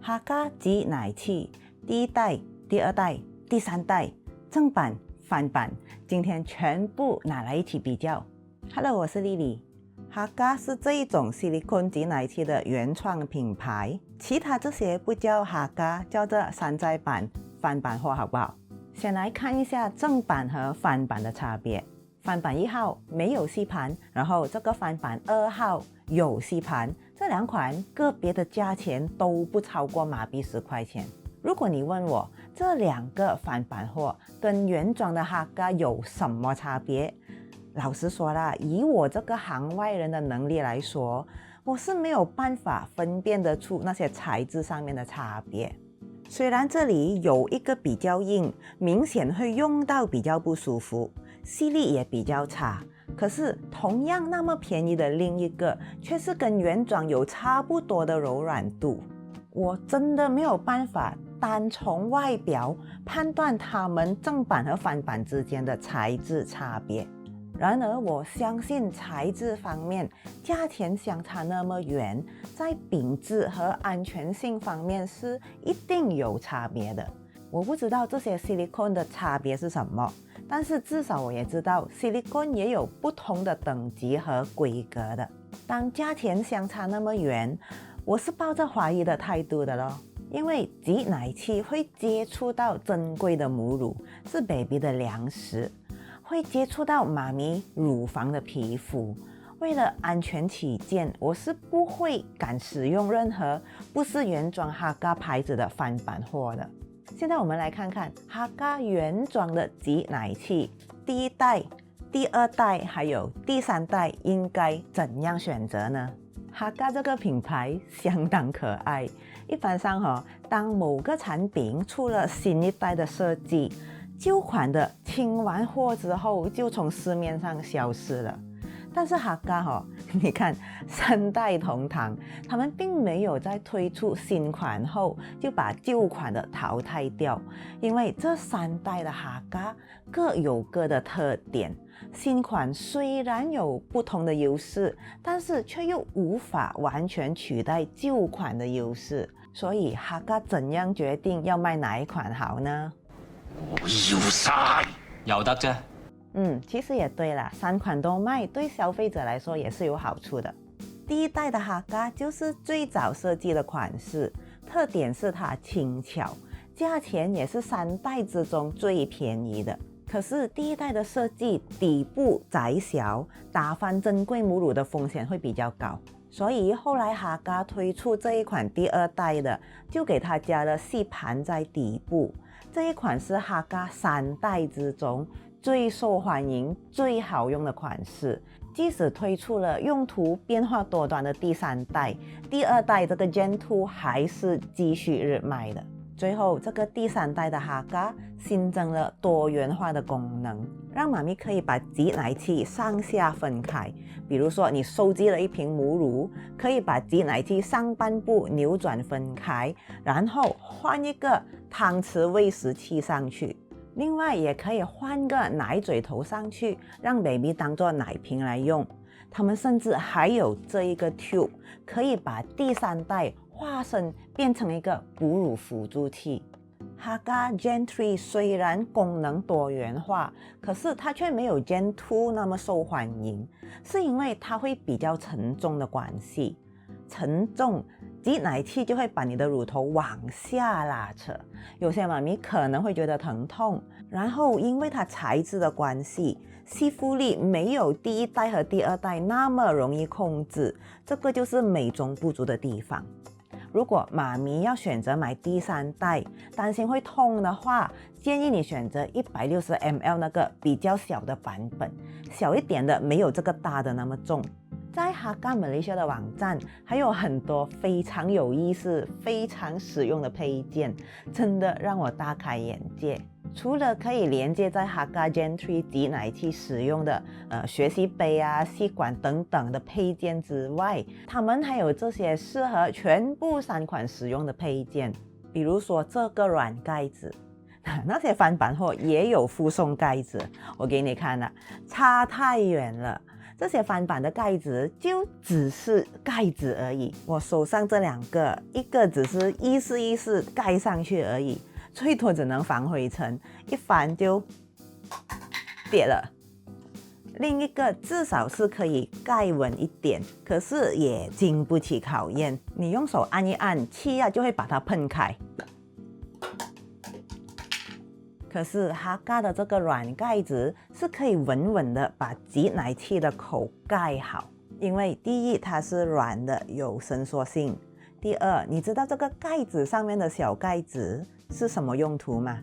哈嘎挤奶器第一代、第二代、第三代，正版、翻版，今天全部拿来一起比较。Hello， 我是丽丽。哈嘎是这一种 silicone 挤奶器的原创品牌，其他这些不叫哈嘎，叫做山寨版、翻版货，好不好？先来看一下正版和翻版的差别。翻版1号没有吸盘，然后这个翻版2号有吸盘，这两款个别的价钱都不超过马币10块钱。如果你问我这两个翻版货跟原装的哈嘎有什么差别，老实说啦，以我这个行外人的能力来说，我是没有办法分辨得出那些材质上面的差别。虽然这里有一个比较硬，明显会用到比较不舒服，吸力也比较差，可是同样那么便宜的另一个却是跟原装有差不多的柔软度。我真的没有办法单从外表判断它们正版和翻版之间的材质差别。然而我相信材质方面价钱相差那么远，在品质和安全性方面是一定有差别的。我不知道这些 silicone 的差别是什么，但是至少我也知道 silicone 也有不同的等级和规格的。当价钱相差那么远，我是抱着怀疑的态度的咯，因为挤奶器会接触到珍贵的母乳，是 baby 的粮食，会接触到妈咪乳房的皮肤。为了安全起见，我是不会敢使用任何不是原装哈嘎牌子的翻版货的。现在我们来看看哈嘎原装的挤奶器第一代、第二代还有第三代应该怎样选择呢？哈嘎这个品牌相当可爱，一般上当某个产品出了新一代的设计，旧款的清完货之后就从市面上消失了。但是哈嘎你看3代同堂，他们并没有在推出新款后就把旧款的淘汰掉，因为这3代的哈嘎各有各的特点。新款虽然有不同的优势，但是却又无法完全取代旧款的优势，所以哈嘎怎样决定要卖哪一款好呢？我要晒，有得啫。其實也對啦，3款都賣，對消費者來說也是有好處的。第一代的哈嘎就是最早設計的款式，特點是它輕巧，價錢也是3代之中最便宜的。可是第一代的設計底部窄小，打翻珍貴母乳的風險會比較高，所以後來哈嘎推出這一款第2代的，就給它加了吸盤在底部。這一款是哈嘎3代之中最受歡迎、最好用的款式，即使推出了用途變化多端的第3代，第2代這個 Gen 2還是繼續熱賣的。最後，這個第3代的哈嘎新增了多元化的功能，讓媽咪可以把擠奶器上下分開。比如說，你收集了一瓶母乳，可以把擠奶器上半部扭轉分開，然後換一個湯匙餵食器上去。另外也可以換個奶嘴頭上去，讓 baby 當作奶瓶來用。他們甚至還有這一個 tube， 可以把第3代化身變成一個哺乳輔助器。哈嘎 Gen 3雖然功能多元化，可是它卻沒有 Gen 2那麼受歡迎，是因為它會比較沉重的關係。沉重，擠奶器就會把你的乳頭往下拉扯，有些媽咪可能會覺得疼痛，然後因為它材質的關係，吸附力沒有第1代和第2代那麼容易控制，這個就是美中不足的地方。如果媽咪要選擇買第3代，擔心會痛的話，建議你選擇160 ml 那個比較小的版本，小一點的沒有這個大的那麼重。在哈嘎馬來西亞的網站還有很多非常有意思、非常實用的配件，真的讓我大開眼界。除了可以連接在哈嘎 Gen 3擠奶器使用的學習杯啊、吸管等等的配件之外，他們還有這些適合全部3款使用的配件，比如說這個軟蓋子。那些翻版貨也有附送蓋子，我給你看了，差太遠了。这些翻版的盖子就只是盖子而已。我手上这2个，一个只是意思盖上去而已，最多只能防灰尘，一翻就跌了。另一个至少是可以盖稳一点，可是也经不起考验。你用手按一按，气压就会把它喷开。可是哈嘎的这个软盖子是可以稳稳的把挤奶器的口盖好，因为第一它是软的，有伸缩性。第二，你知道这个盖子上面的小盖子是什么用途吗？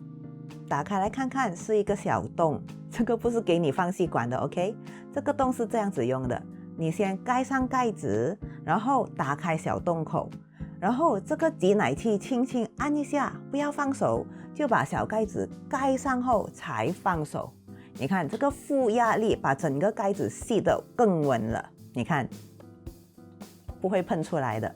打开来看看，是一个小洞，这个不是给你放吸管的 OK， 这个洞是这样子用的，你先盖上盖子，然后打开小洞口，然后这个挤奶器轻轻按一下，不要放手，就把小盖子盖上后才放手。你看这个负压力把整个盖子吸得更稳了，你看不会喷出来的。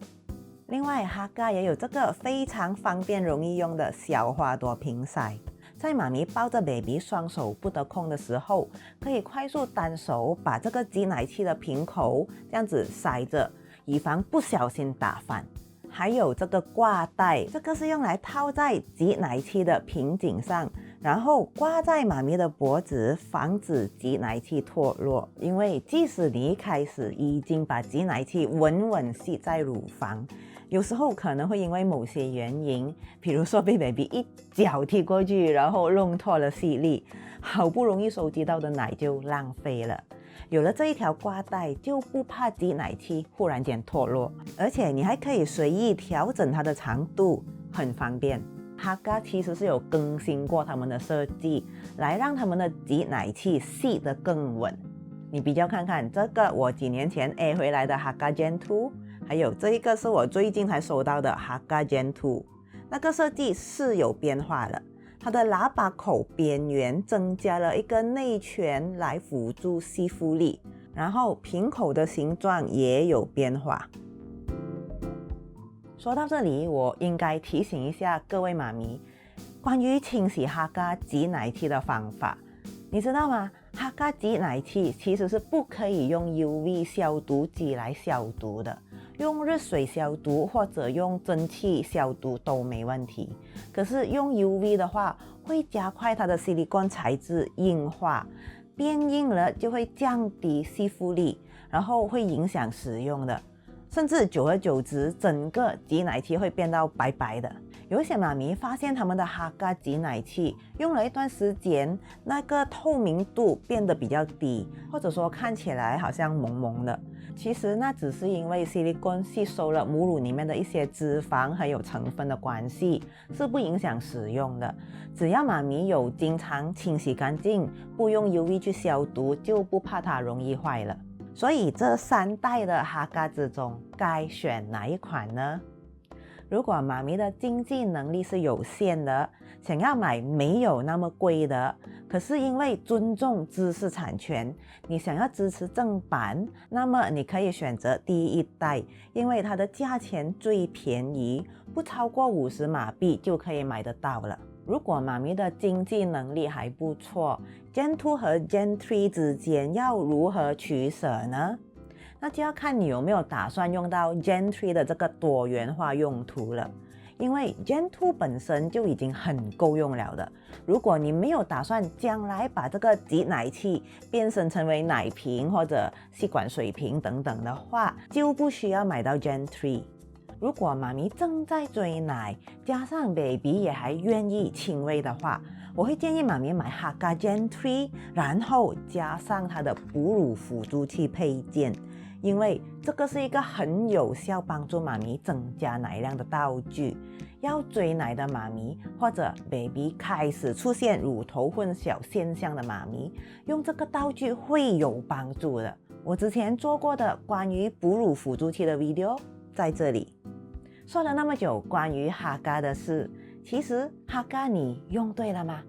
另外哈嘎也有这个非常方便容易用的小花朵瓶塞，在妈咪抱着 baby 双手不得空的时候，可以快速单手把这个挤奶器的瓶口这样子塞着，以防不小心打翻。还有这个挂带，这个是用来套在挤奶器的瓶颈上，然后挂在妈咪的脖子，防止挤奶器脱落。因为即使你一开始已经把挤奶器稳稳系在乳房，有时候可能会因为某些原因，比如说被 baby 一脚踢过去，然后弄错了吸力，好不容易收集到的奶就浪费了。有了这一条挂带，就不怕挤奶器忽然间脱落，而且你还可以随意调整它的长度，很方便。哈嘎其实是有更新过他们的设计，来让他们的挤奶器系得更稳。你比较看看，这个我几年前 A 回来的哈嘎 Gen 2，还有这一个是我最近才收到的哈嘎 Gen 2，那个设计是有变化了。它的喇叭口边缘增加了一个内圈来辅助吸附力，然后瓶口的形状也有变化。说到这里，我应该提醒一下各位妈咪，关于清洗哈嘎挤奶器的方法，你知道吗？哈嘎挤奶器其实是不可以用 UV 消毒机来消毒的，用热水消毒或者用蒸汽消毒都没问题。可是用 UV 的话，会加快它的矽利康材质硬化，变硬了就会降低吸附力，然后会影响使用的，甚至久而久之，整个挤奶器会变到白白的。有一些妈咪发现他们的哈嘎挤奶器用了一段时间，那个透明度变得比较低，或者说看起来好像蒙蒙的。其实那只是因为矽利康吸收了母乳里面的一些脂肪还有成分的关系，是不影响使用的。只要妈咪有经常清洗干净，不用 UV 去消毒，就不怕它容易坏了。所以这3代的哈嘎之中，该选哪一款呢？如果妈咪的经济能力是有限的，想要买没有那么贵的，可是因为尊重知识产权，你想要支持正版，那么你可以选择第1代，因为它的价钱最便宜，不超过50马币就可以买得到了。如果妈咪的经济能力还不错， Gen 2和 Gen 3之间要如何取舍呢？那就要看你有没有打算用到 Gen 3的这个多元化用途了。因为 Gen 2本身就已经很够用了的，如果你没有打算将来把这个挤奶器变身成为奶瓶或者吸管水瓶等等的话，就不需要买到 Gen 3。如果妈咪正在追奶，加上 baby 也还愿意亲喂的话，我会建议妈咪买哈嘎 Gen 3，然后加上它的哺乳辅助器配件，因为这个是一个很有效帮助妈咪增加奶量的道具。要追奶的妈咪或者 baby 开始出现乳头混淆现象的妈咪，用这个道具会有帮助的。我之前做过的关于哺乳辅助器的 video 在这里。说了那么久关于哈嘎的事，其实哈嘎你用对了吗？